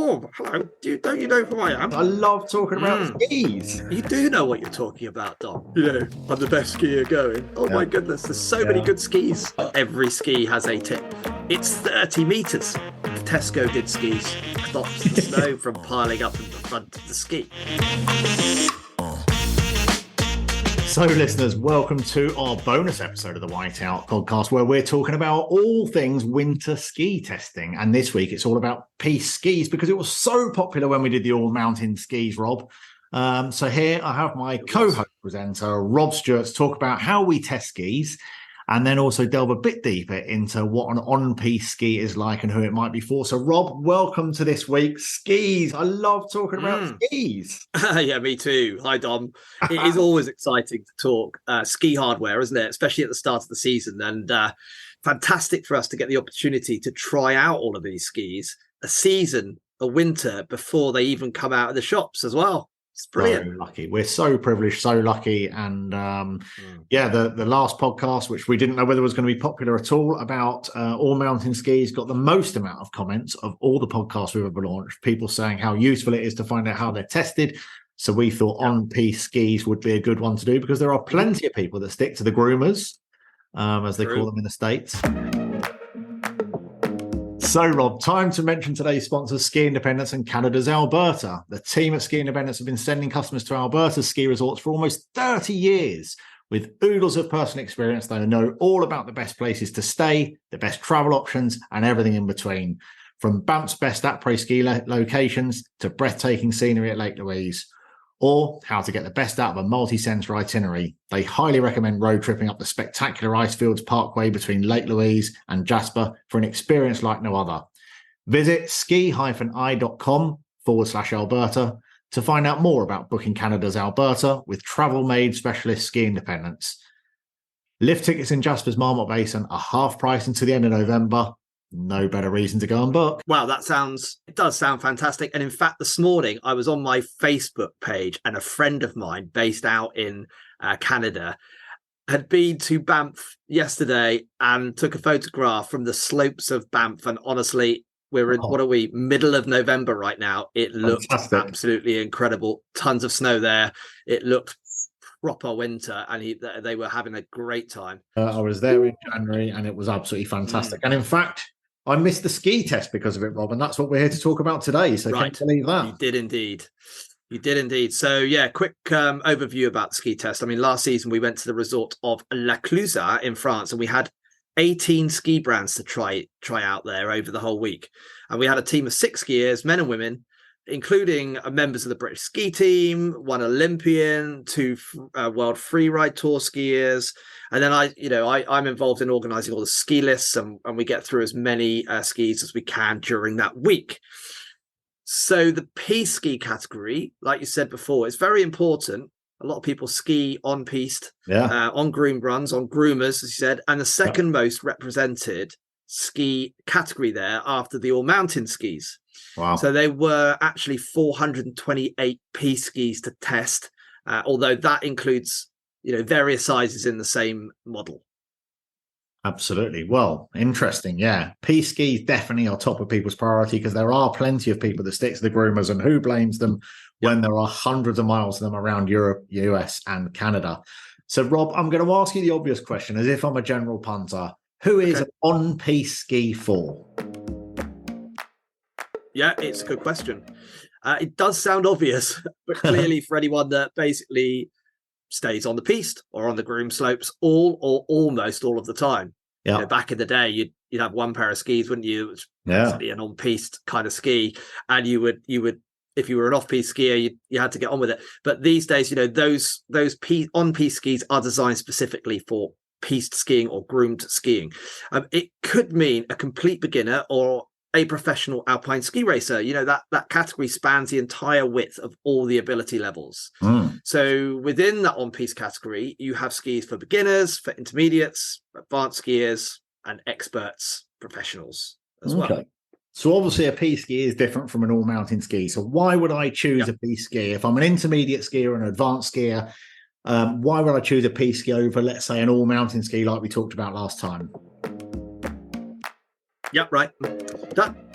Oh, hello. Don't you know who I am? I love talking about skis. You do know what you're talking about, Dom. You know, I'm the best skier going. Oh my goodness, there's so many good skis. Every ski has a tip. It's 30 meters. Tesco did skis. Stops the snow from piling up in the front of the ski. So, listeners, welcome to our bonus episode of the Whiteout podcast, where we're talking about all things winter ski testing. And this week, it's all about PISTE skis because it was so popular when we did the all-mountain skis, Rob. So here I have my co-host presenter, Rob Stewart, to talk about how we test skis and then also delve a bit deeper into what an on-piste ski is like and who it might be for. So, Rob, welcome to this week's skis. I love talking about skis. Yeah, me too. Hi, Dom. It is always exciting to talk ski hardware, isn't it? Especially at the start of the season. And fantastic for us to get the opportunity to try out all of these skis a winter before they even come out of the shops as well. It's brilliant. So lucky. We're so privileged, so lucky. And the last podcast, which we didn't know whether it was going to be popular at all, about all mountain skis, got the most amount of comments of all the podcasts we've ever launched. People saying how useful it is to find out how they're tested. So we thought on-piste skis would be a good one to do because there are plenty of people that stick to the groomers, as they call them in the States. So, Rob, time to mention today's sponsors, Ski Independence and Canada's Alberta. The team at Ski Independence have been sending customers to Alberta's ski resorts for almost 30 years. With oodles of personal experience, they know all about the best places to stay, the best travel options, and everything in between. From Banff's best après ski locations to breathtaking scenery at Lake Louise, or how to get the best out of a multi-sensor itinerary. They highly recommend road tripping up the spectacular Icefields Parkway between Lake Louise and Jasper for an experience like no other. Visit ski-i.com/Alberta to find out more about booking Canada's Alberta with travel-made specialist Ski Independence. Lift tickets in Jasper's Marmot Basin are half price until the end of November. No better reason to go and book. Wow, it does sound fantastic. And in fact, this morning I was on my Facebook page and a friend of mine based out in Canada had been to Banff yesterday and took a photograph from the slopes of Banff. And honestly, we're in, what are we, middle of November right now. It looked absolutely incredible. Tons of snow there. It looked proper winter, and they were having a great time. I was there in January and it was absolutely fantastic. And in fact, I missed the ski test because of it, Rob, and that's what we're here to talk about today. So right. Can you believe that? You did indeed. So yeah, quick overview about the ski test. I mean, last season we went to the resort of Lake Louise in France, and we had 18 ski brands to try out there over the whole week. And we had a team of 6 skiers, men and women, including members of the British ski team, 1 Olympian, 2 World Freeride Tour skiers. And then I'm involved in organising all the ski lists, and we get through as many skis as we can during that week. So the PISTE ski category, like you said before, is very important. A lot of people ski on piste, on groom runs, on groomers, as you said, and the second most represented ski category there after the all mountain skis. Wow. So there were actually 428 PISTE skis to test, although that includes various sizes in the same model. Absolutely. Well, interesting. Yeah. PISTE skis definitely are top of people's priority because there are plenty of people that stick to the groomers, and who blames them when there are hundreds of miles of them around Europe, US and Canada. So, Rob, I'm going to ask you the obvious question as if I'm a general punter. Who is an on-piste ski for? Yeah, it's a good question. It does sound obvious, but clearly for anyone that basically stays on the piste or on the groom slopes all or almost all of the time. Yeah. Back in the day, you'd have one pair of skis, wouldn't you? It was basically an on-piste kind of ski, and you would if you were an off-piste skier, you had to get on with it. But these days, those on-piste skis are designed specifically for piste skiing or groomed skiing. It could mean a complete beginner or a professional alpine ski racer. That category spans the entire width of all the ability levels. So within that on-piste category, you have skis for beginners, for intermediates, advanced skiers, and experts, professionals as well. So obviously a PISTE ski is different from an all-mountain ski. So why would I choose a PISTE ski? If I'm an intermediate skier or an advanced skier, why would I choose a PISTE ski over, let's say, an all-mountain ski like we talked about last time? Yeah, right.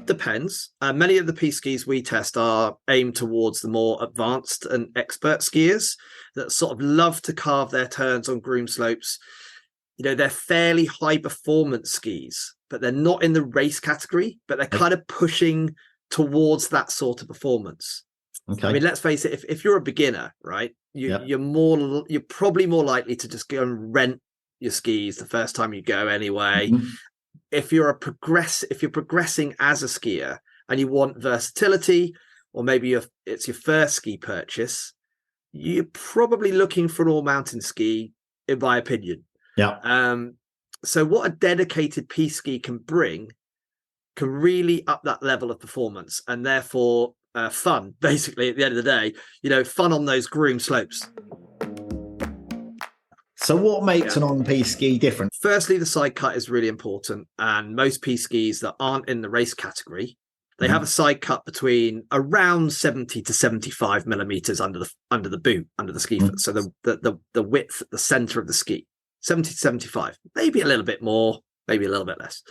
depends. Many of the piste skis we test are aimed towards the more advanced and expert skiers that sort of love to carve their turns on groom slopes. They're fairly high performance skis, but they're not in the race category, but they're kind of pushing towards that sort of performance. Okay. I mean, let's face it, if you're a beginner, right, you're probably more likely to just go and rent your skis the first time you go anyway. Mm-hmm. If you're progressing as a skier and you want versatility, or maybe it's your first ski purchase, you're probably looking for an all-mountain ski, in my opinion. Yeah. So what a dedicated piste ski can bring can really up that level of performance, and therefore fun, basically, at the end of the day, fun on those groom slopes. So what makes an on-piste ski different? Firstly, the side cut is really important, and most piste skis that aren't in the race category, they have a side cut between around 70 to 75 millimeters under the boot, under the ski foot. So the width at the center of the ski, 70 to 75, maybe a little bit more, maybe a little bit less.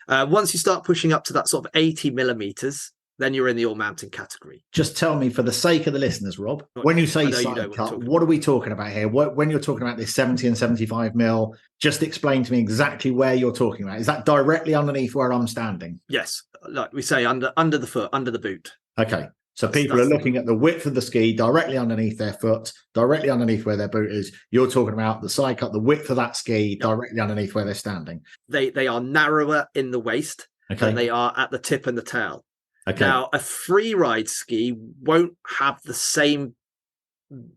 Once you start pushing up to that sort of 80 millimeters, then you're in the all-mountain category. Just tell me, for the sake of the listeners, Rob, when you say side cut, what are we talking about here? When you're talking about this 70 and 75 mil, just explain to me exactly where you're talking about. Is that directly underneath where I'm standing? Yes, like we say, under the foot, under the boot. Okay, so people are looking at the width of the ski directly underneath their foot, directly underneath where their boot is. You're talking about the side cut, the width of that ski directly underneath where they're standing. They are narrower in the waist than they are at the tip and the tail. Okay. Now, a free ride ski won't have the same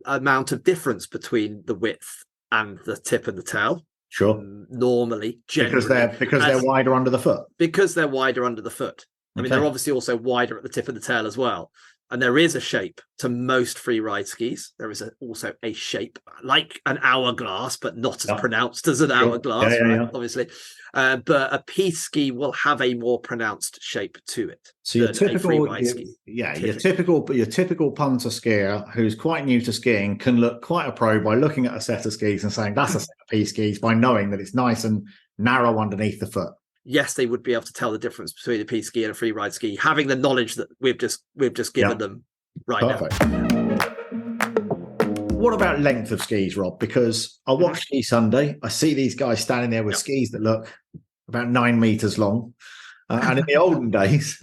amount of difference between the width and the tip and the tail. Sure. Normally, generally. Because they're wider under the foot. Because they're wider under the foot. I mean, they're obviously also wider at the tip of the tail as well. And there is a shape to most free ride skis. There is also a shape like an hourglass, but not as pronounced as an hourglass, obviously. But a piste ski will have a more pronounced shape to it. So your typical punter skier who's quite new to skiing can look quite a pro by looking at a set of skis and saying that's a set of piste skis, by knowing that it's nice and narrow underneath the foot. Yes, they would be able to tell the difference between a piste ski and a free ride ski, having the knowledge that we've just given them right Perfect. Now. What about length of skis, Rob? Because I watch Ski Sunday, I see these guys standing there with skis that look about 9 meters long. And in the olden days,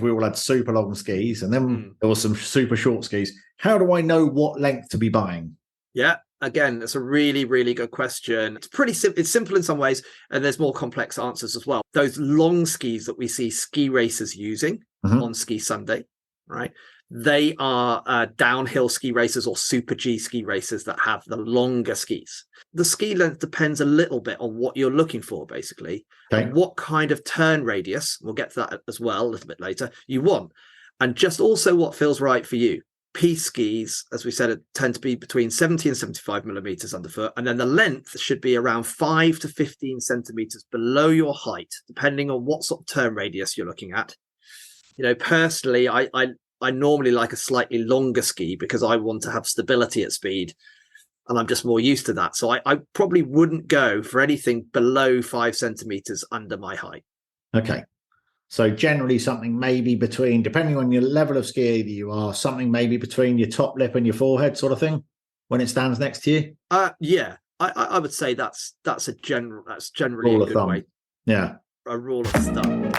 we all had super long skis, and then there was some super short skis. How do I know what length to be buying? Yeah. Again, that's a really, really good question. It's pretty simple. It's simple in some ways, and there's more complex answers as well. Those long skis that we see ski racers using on Ski Sunday, right? They are downhill ski racers or super G ski racers that have the longer skis. The ski length depends a little bit on what you're looking for, basically, and what kind of turn radius, we'll get to that as well a little bit later, you want, and just also what feels right for you. Piste skis, as we said, tend to be between 70 and 75 millimeters underfoot, and then the length should be around 5 to 15 centimeters below your height, depending on what sort of turn radius you're looking at. Personally, I normally like a slightly longer ski because I want to have stability at speed, and I'm just more used to that. So I probably wouldn't go for anything below 5 centimeters under my height. Okay. So generally something maybe between, depending on your level of skier that you are, something maybe between your top lip and your forehead sort of thing when it stands next to you? Yeah, I would say that's generally a good way. Yeah. A rule of thumb.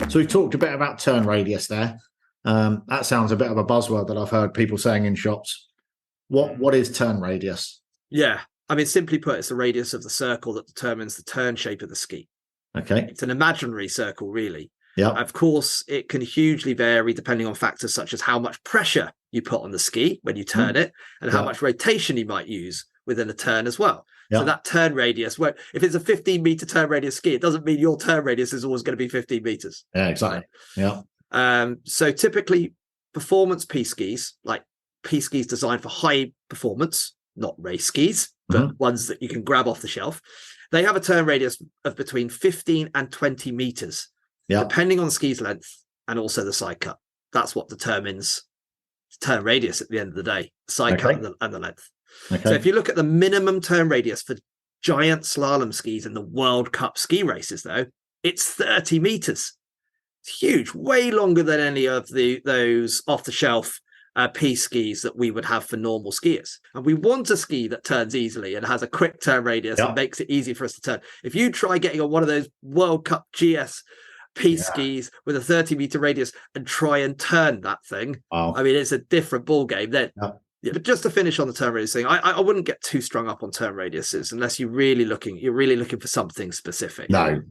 So we've talked a bit about turn radius there. That sounds a bit of a buzzword that I've heard people saying in shops. What is turn radius? Yeah. I mean, simply put, it's the radius of the circle that determines the turn shape of the ski. Okay. It's an imaginary circle, really. Yeah. Of course, it can hugely vary depending on factors such as how much pressure you put on the ski when you turn it, and how much rotation you might use within a turn as well. So that turn radius, if it's a 15-meter turn radius ski, it doesn't mean your turn radius is always going to be 15 meters. Yeah, exactly. Right? Yeah. So typically, performance piste skis, like piste skis designed for high performance, not race skis, but ones that you can grab off the shelf, they have a turn radius of between 15 and 20 meters, depending on the ski's length and also the side cut. That's what determines the turn radius at the end of the day, the side cut and the length. Okay. So if you look at the minimum turn radius for giant slalom skis in the World Cup ski races, though, it's 30 meters. It's huge, way longer than any of those off-the-shelf PISTE skis that we would have for normal skiers. And we want a ski that turns easily and has a quick turn radius and makes it easy for us to turn. If you try getting on one of those World Cup GS PISTE skis with a 30-meter radius and try and turn that thing, I mean, it's a different ball game then. Yeah, but just to finish on the turn radius thing, I wouldn't get too strung up on turn radiuses unless you're really looking for something specific. No.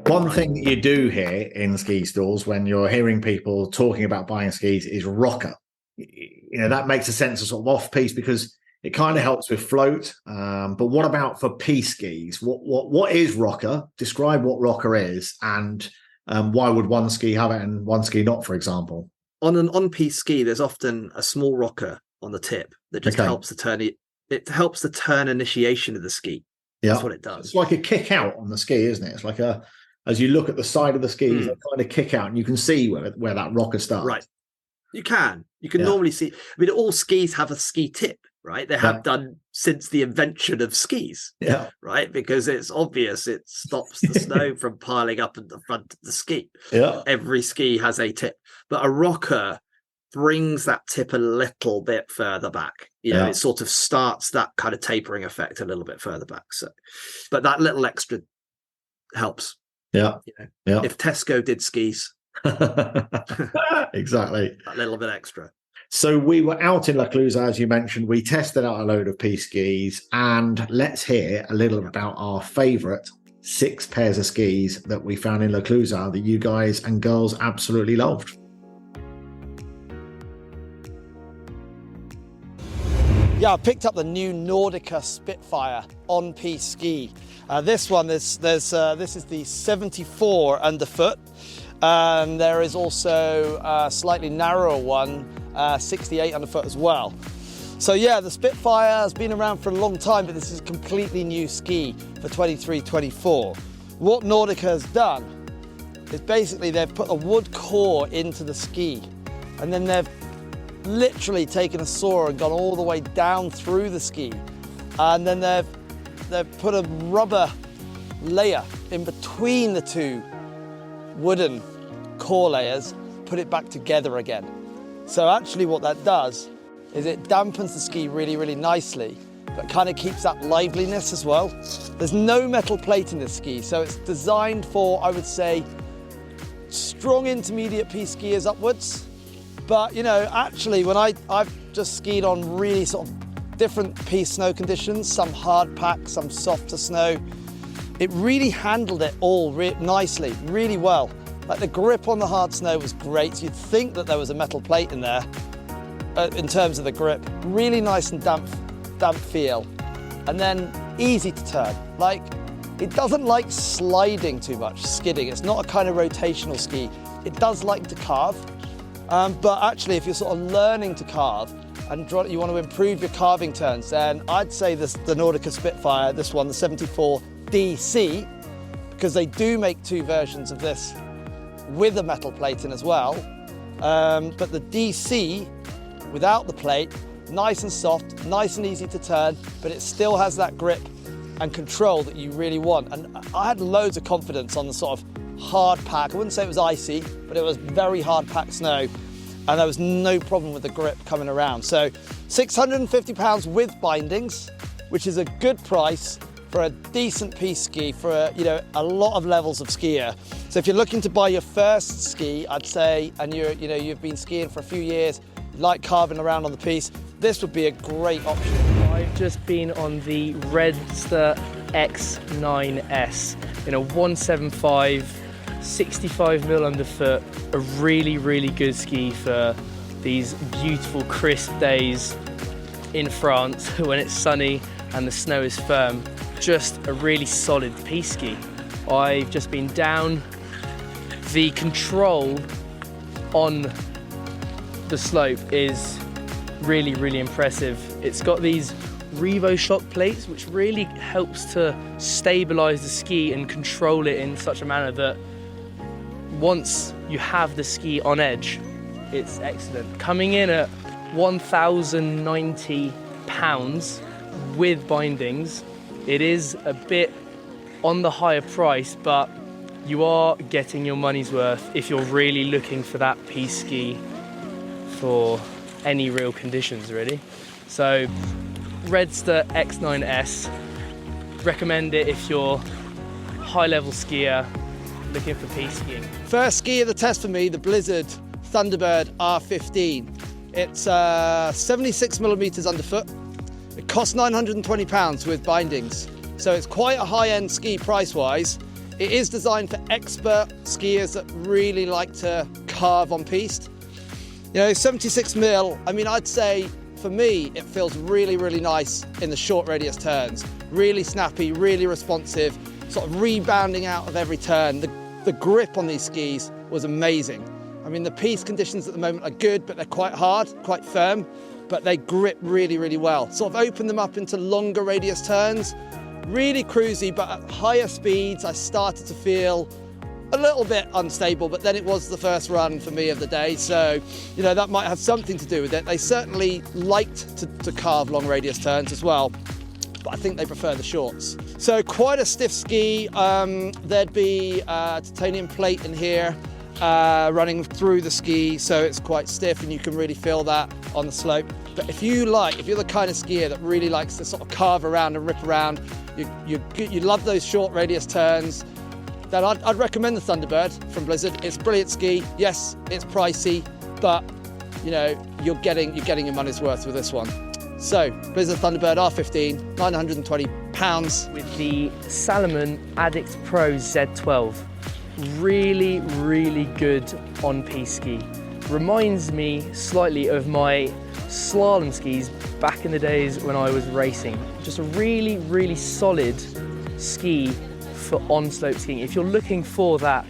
One thing that you do hear in ski stalls when you're hearing people talking about buying skis is rocker. You know, that makes a sense of sort of off-piste because it kind of helps with float. But what about for PISTE skis? What is rocker? Describe what rocker is, and why would one ski have it and one ski not, for example? On an on-piste ski, there's often a small rocker on the tip that just helps the turn. It helps the turn initiation of the ski. That's what it does. It's like a kick out on the ski, isn't it? It's like as you look at the side of the skis, they kind of kick out, and you can see where that rocker starts. Right. You can normally see. I mean, all skis have a ski tip, right? They have done since the invention of skis. Yeah. Right, because it's obvious it stops the snow from piling up at the front of the ski. Yeah. Every ski has a tip, but a rocker brings that tip a little bit further back. You know, it sort of starts that kind of tapering effect a little bit further back. So, but that little extra helps. Yeah. You know, if Tesco did skis, exactly, a little bit extra. So we were out in Lake Louise, as you mentioned. We tested out a load of PISTE skis, and let's hear a little about our favourite 6 pairs of skis that we found in Lake Louise that you guys and girls absolutely loved. Yeah, I picked up the new NORDICA Spitfire on-piste ski. This one, this is the 74 underfoot. There is also a slightly narrower one, 68 underfoot as well. So yeah, the Spitfire has been around for a long time, but this is a completely new ski for 23-24. What NORDICA has done is basically they've put a wood core into the ski, and then they've literally taken a saw and gone all the way down through the ski, and then they've put a rubber layer in between the 2 wooden core layers, put it back together again. So actually what that does is it dampens the ski really, really nicely, but kind of keeps that liveliness as well. There's no metal plate in this ski, so it's designed for, I would say, strong intermediate PISTE skiers upwards. But, you know, actually, when I've just skied on really sort of different PISTE snow conditions, some hard pack, some softer snow, it really handled it all nicely, really well. Like the grip on the hard snow was great. So you'd think that there was a metal plate in there in terms of the grip. Really nice and damp feel. And then easy to turn. Like, it doesn't like sliding too much, skidding. It's not a kind of rotational ski. It does like to carve. But actually, if you're sort of learning to carve and you want to improve your carving turns, then I'd say the NORDICA Spitfire, this one, the 74 DC, because they do make 2 versions of this with a metal plate in as well. But the DC, without the plate, nice and soft, nice and easy to turn, but it still has that grip and control that you really want. And I had loads of confidence on the sort of hard pack. I wouldn't say it was icy, but it was very hard packed snow, and there was no problem with the grip coming around. So £650 with bindings, which is a good price for a decent PISTE ski for a lot of levels of skier. So if you're looking to buy your first ski, I'd say, and you've been skiing for a few years, you like carving around on the piste, this would be a great option. I've just been on the Redster X9S in a 175, 65mm underfoot, a really, really good ski for these beautiful crisp days in France when it's sunny and the snow is firm. Just a really solid PISTE ski. I've just been down. The control on the slope is really, really impressive. It's got these Revo shock plates, which really helps to stabilize the ski and control it in such a manner that once you have the ski on edge, it's excellent. Coming in at £1,090 with bindings, it is a bit on the higher price, but you are getting your money's worth if you're really looking for that piste ski for any real conditions, really. So Redster X9S, recommend it if you're high level skier looking for piste skiing. First ski of the test for me, the Blizzard Thunderbird R15. It's 76mm underfoot. It costs £920 with bindings. So it's quite a high-end ski price-wise. It is designed for expert skiers that really like to carve on piste. You know, 76mm, I mean, I'd say for me, it feels really, really nice in the short radius turns. Really snappy, really responsive, sort of rebounding out of every turn. The grip on these skis was amazing. I mean, the piste conditions at the moment are good, but they're quite hard, quite firm, but they grip really, really well. Sort of open them up into longer radius turns, really cruisy, but at higher speeds, I started to feel a little bit unstable, but then it was the first run for me of the day. So, you know, that might have something to do with it. They certainly liked to carve long radius turns as well, but I think they prefer the shorts. So quite a stiff ski. There'd be a titanium plate in here running through the ski, so it's quite stiff and you can really feel that on the slope. But if you're the kind of skier that really likes to sort of carve around and rip around, you love those short radius turns, then I'd recommend the Thunderbird from Blizzard. It's a brilliant ski. Yes, it's pricey, but you know, you're getting your money's worth with this one. So, Blizzard Thunderbird R15, £920. With the Salomon Addict Pro Z12. Really, really good on-piste ski. Reminds me slightly of my slalom skis back in the days when I was racing. Just a really, really solid ski for on-slope skiing. If you're looking for that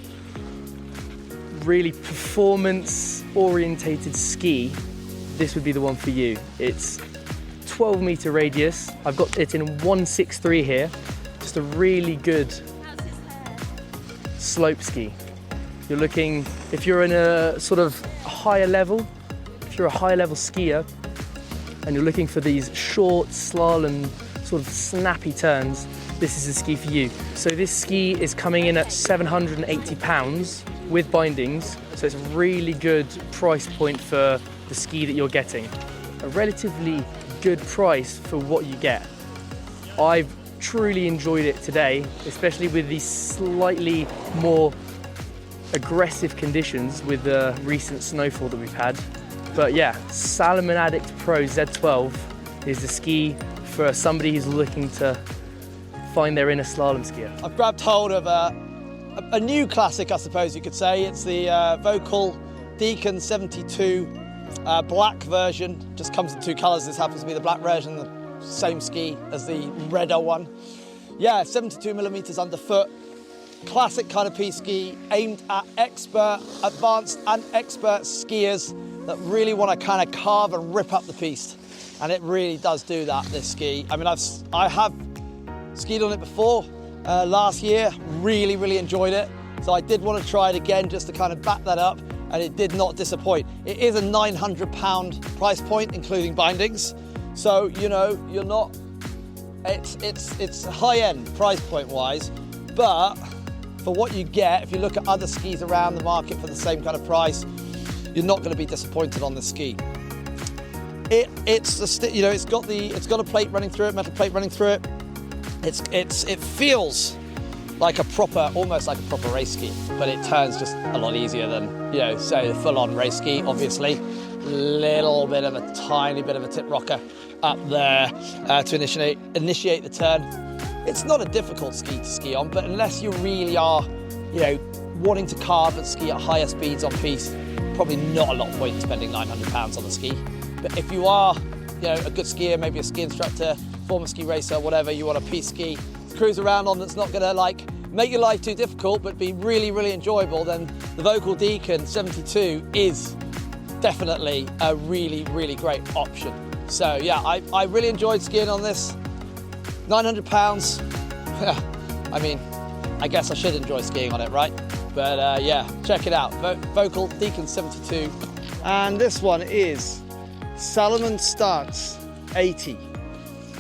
really performance-orientated ski, this would be the one for you. It's 12-meter radius. I've got it in 163 here. Just a really good slope ski. You're looking, if you're in a sort of higher level, if you're a high level skier and you're looking for these short slalom sort of snappy turns, this is the ski for you. So this ski is coming in at £780 with bindings, so it's a really good price point for the ski that you're getting. A relatively good price for what you get. I've truly enjoyed it today, especially with these slightly more aggressive conditions with the recent snowfall that we've had. But yeah, Salomon Addict Pro Z12 is the ski for somebody who's looking to find their inner slalom skier. I've grabbed hold of a new classic, I suppose you could say. It's the Recoil Deacon 72 black version. Just comes in two colours. This happens to be the black version, the same ski as the redder one. Yeah, 72mm underfoot. Classic kind of piste ski aimed at advanced and expert skiers that really want to kind of carve and rip up the piste. And it really does do that, this ski. I mean, I have skied on it before last year, really, really enjoyed it. So I did want to try it again just to kind of back that up, and it did not disappoint. It is a £900 price point, including bindings. So, you know, you're not, it's high-end price point-wise, but for what you get, if you look at other skis around the market for the same kind of price, you're not going to be disappointed on the ski. It's got a plate running through it, metal plate running through it. It feels like almost like a proper race ski, but it turns just a lot easier than, you know, say the full-on race ski. Obviously, tiny bit of a tip rocker up there to initiate the turn. It's not a difficult ski to ski on, but unless you really are, you know, wanting to carve and ski at higher speeds on piste, probably not a lot of point in spending £900 on the ski. But if you are, you know, a good skier, maybe a ski instructor, former ski racer, whatever, you want a piste ski to cruise around on that's not going to like make your life too difficult, but be really, really enjoyable, then the Recoil Deacon 72 is definitely a really, really great option. So yeah, I really enjoyed skiing on this. £900. I mean, I guess I should enjoy skiing on it, right? But yeah, check it out. Recoil Deacon 72. And this one is Salomon Stance 80.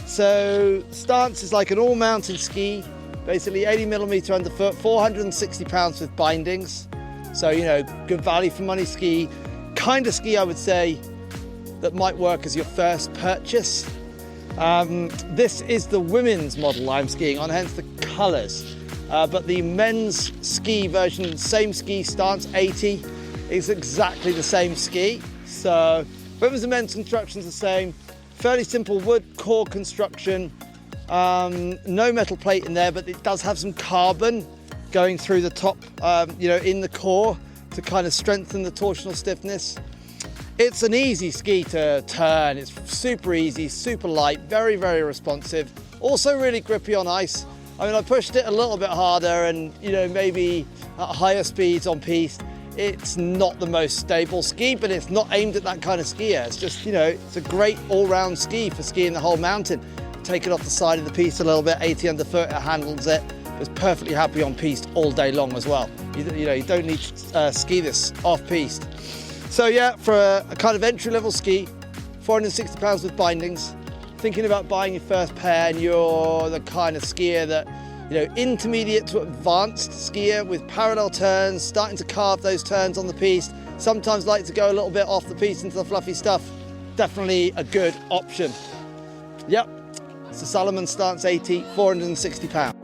So Stance is like an all-mountain ski. basically 80mm underfoot, 460 pounds with bindings. So, you know, good value for money ski. Kind of ski, I would say, that might work as your first purchase. This is the women's model I'm skiing on, hence the colours. But the men's ski version, same ski stance, 80, is exactly the same ski. So women's and men's construction's the same. Fairly simple wood core construction. No metal plate in there, but it does have some carbon going through the top, you know, in the core to kind of strengthen the torsional stiffness. It's an easy ski to turn. It's super easy, super light, very, very responsive. Also really grippy on ice. I mean, I pushed it a little bit harder and, you know, maybe at higher speeds on piste. It's not the most stable ski, but it's not aimed at that kind of skier. It's just, you know, it's a great all-round ski for skiing the whole mountain. Take it off the side of the piste a little bit, 80 underfoot, it handles it. It's perfectly happy on piste all day long as well. You know, you don't need to ski this off piste. So yeah, for a kind of entry-level ski, 460 pounds with bindings. Thinking about buying your first pair and you're the kind of skier that, you know, intermediate to advanced skier with parallel turns, starting to carve those turns on the piste, sometimes like to go a little bit off the piste into the fluffy stuff, definitely a good option. Yep, it's the Salomon Stance 80, 460 pounds.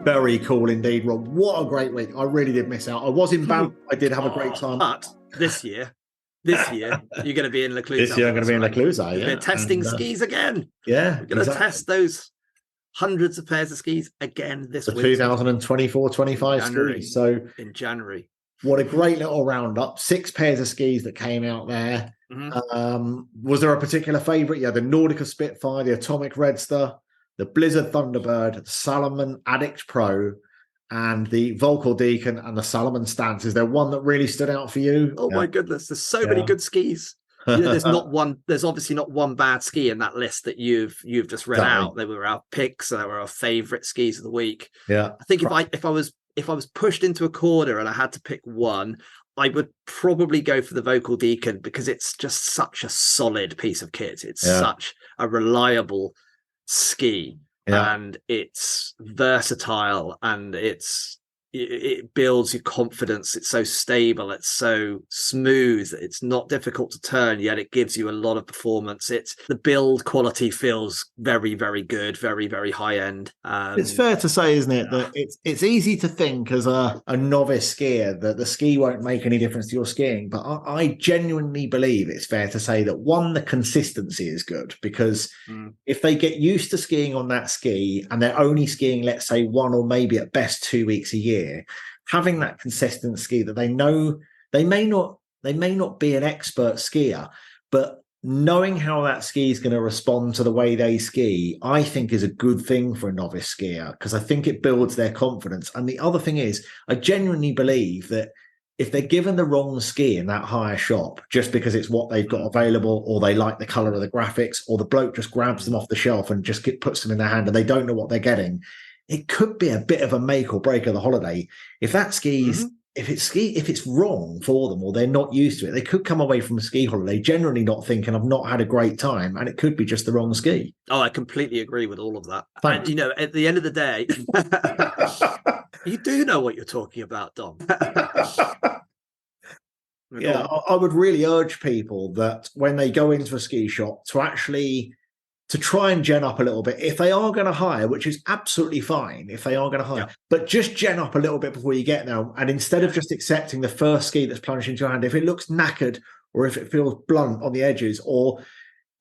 Very cool indeed, Rob. What a great week. I really did miss out. I was in Banff. I did have a great time. But this year, you're going to be in Lake Louise. This year I'm going to be in Lake Louise, yeah. We're testing skis again. Yeah. We're going to test those hundreds of pairs of skis again this week. 2024-25 skis. So in January. What a great little roundup. 6 pairs of skis that came out there. Mm-hmm. Was there a particular favourite? Yeah, the NORDICA Spitfire, the Atomic Redster, the Blizzard Thunderbird, the Salomon Addict Pro, and the Recoil Deacon and the Salomon Stance. Is there one that really stood out for you? Oh my goodness, there's so many good skis. You know, there's obviously not one bad ski in that list that you've just read out. They were our picks, they were our favourite skis of the week. Yeah. I think if I was pushed into a corner and I had to pick one, I would probably go for the Recoil Deacon because it's just such a solid piece of kit. It's such a reliable ski, and it's versatile, and it builds your confidence. It's so stable, it's so smooth, it's not difficult to turn, yet it gives you a lot of performance. It's the build quality feels very, very good, very, very high end. It's fair to say, isn't it, that it's easy to think as a novice skier that the ski won't make any difference to your skiing, but I genuinely believe it's fair to say that one, the consistency is good, because if they get used to skiing on that ski and they're only skiing, let's say, 1 or maybe at best 2 weeks a year, having that consistent ski that they know they may not be an expert skier, but knowing how that ski is going to respond to the way they ski, I think is a good thing for a novice skier, because I think it builds their confidence. And the other thing is, I genuinely believe that if they're given the wrong ski in that hire shop, just because it's what they've got available, or they like the color of the graphics, or the bloke just grabs them off the shelf and just puts them in their hand and they don't know what they're getting, it could be a bit of a make or break of the holiday. If that ski's, if it's wrong for them, or they're not used to it, they could come away from a ski holiday generally not thinking, I've not had a great time, and it could be just the wrong ski. Oh, I completely agree with all of that. Thanks. And, you know, at the end of the day, you do know what you're talking about, Dom. Yeah, I would really urge people that when they go into a ski shop to try and gen up a little bit. If they are going to hire, which is absolutely fine if they are going to hire, but just gen up a little bit before you get there. And instead of just accepting the first ski that's plunged into your hand, if it looks knackered or if it feels blunt on the edges, or,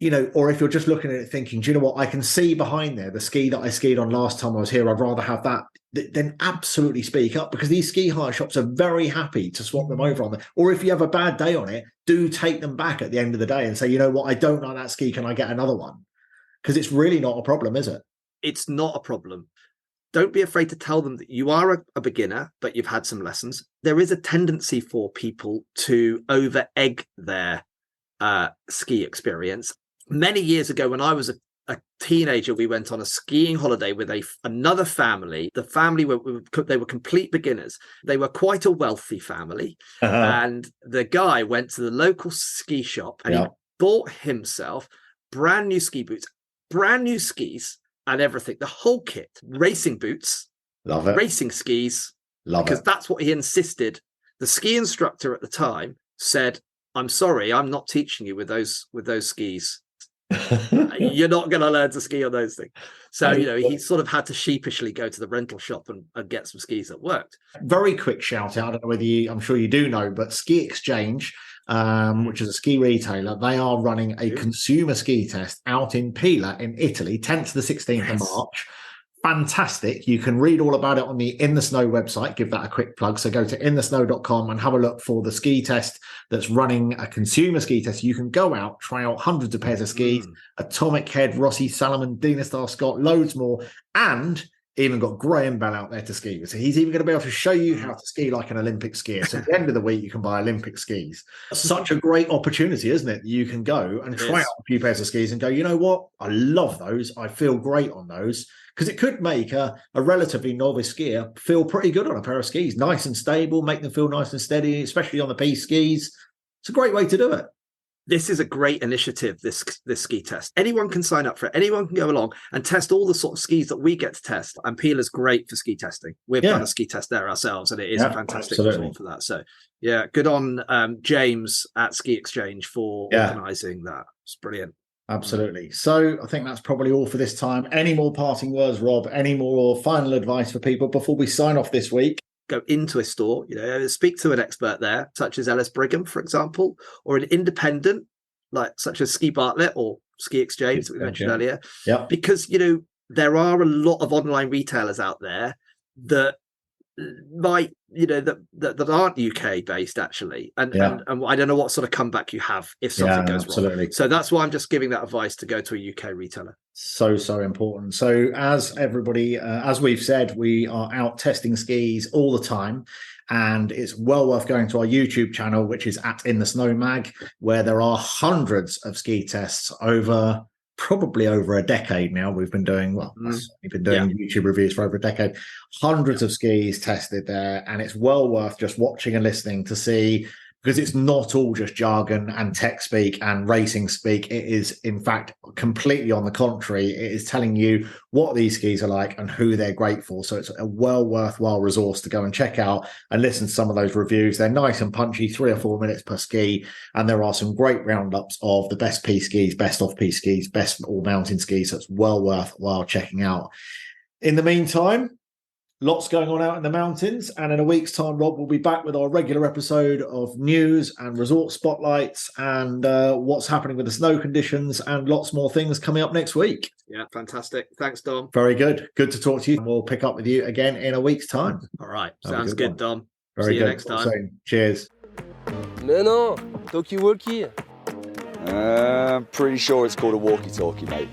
you know, or if you're just looking at it thinking, do you know what, I can see behind there the ski that I skied on last time I was here, I'd rather have that, then absolutely speak up, because these ski hire shops are very happy to swap them over on them. Or if you have a bad day on it, do take them back at the end of the day and say, you know what, I don't like that ski, can I get another one? Because it's really not a problem, is it? It's not a problem. Don't be afraid to tell them that you are a beginner, but you've had some lessons. There is a tendency for people to over-egg their ski experience. Many years ago, when I was a teenager, we went on a skiing holiday with another family. The family they were complete beginners. They were quite a wealthy family. And the guy went to the local ski shop and he bought himself brand new ski boots, brand new skis, and everything, the whole kit, racing boots, Love it. racing skis, Love because it. that's what he insisted. The ski instructor at the time said, "I'm sorry, I'm not teaching you with those skis. You're not going to learn to ski on those things." So, he sort of had to sheepishly go to the rental shop and get some skis that worked. Very quick shout out. I don't know whether I'm sure you do know, but Ski Exchange, which is a ski retailer, they are running a consumer ski test out in Pila in Italy, 10th to the 16th of March. Fantastic. You can read all about it on the In the Snow website. Give that a quick plug. So go to inthesnow.com and have a look for the ski test that's running, a consumer ski test. You can go out, try out hundreds of pairs of skis, Atomic Head, Rossi, Salomon, Dynastar, Scott, loads more, and even got Graham Bell out there to ski with. So he's even going to be able to show you how to ski like an Olympic skier. So at the end of the week, you can buy Olympic skis. Such a great opportunity, isn't it? You can go and try out a few pairs of skis and go, you know what? I love those. I feel great on those. Because it could make a relatively novice skier feel pretty good on a pair of skis. Nice and stable, make them feel nice and steady, especially on the piste skis. It's a great way to do it. This is a great initiative, this ski test. Anyone can sign up for it. Anyone can go along and test all the sort of skis that we get to test. And Pila's great for ski testing. We've done a ski test there ourselves, and it is a fantastic result for that. So, yeah, good on James at Ski Exchange for organising that. It's brilliant. Absolutely. So I think that's probably all for this time. Any more parting words, Rob? Any more final advice for people before we sign off this week? Go into a store, speak to an expert there, such as Ellis Brigham, for example, or an independent, such as Ski Bartlett or Ski Exchange that we mentioned earlier. Yeah. Because, there are a lot of online retailers out there that might, that aren't UK based actually. And I don't know what sort of comeback you have if something goes wrong. So that's why I'm just giving that advice to go to a UK retailer. So important. So as everybody, as we've said, we are out testing skis all the time. And it's well worth going to our YouTube channel, which is at In the Snow Mag, where there are hundreds of ski tests probably over a decade now. We've been doing YouTube reviews for over a decade. Hundreds of skis tested there, and it's well worth just watching and listening to see, because it's not all just jargon and tech speak and racing speak. It is, in fact, completely on the contrary. It is telling you what these skis are like and who they're great for. So it's a worthwhile resource to go and check out and listen to some of those reviews. They're nice and punchy, 3 or 4 minutes per ski. And there are some great roundups of the best piste skis, best off-piste skis, best all-mountain skis. So it's well worthwhile checking out. In the meantime, lots going on out in the mountains, and in a week's time, Rob will be back with our regular episode of news and resort spotlights and what's happening with the snow conditions and lots more things coming up next week. Yeah, fantastic. Thanks, Dom. Very good. Good to talk to you. We'll pick up with you again in a week's time. All right. Sounds good, Dom. Very See good. you next time. Cheers. Mais non, talkie-walkie. I'm pretty sure it's called a walkie-talkie, mate.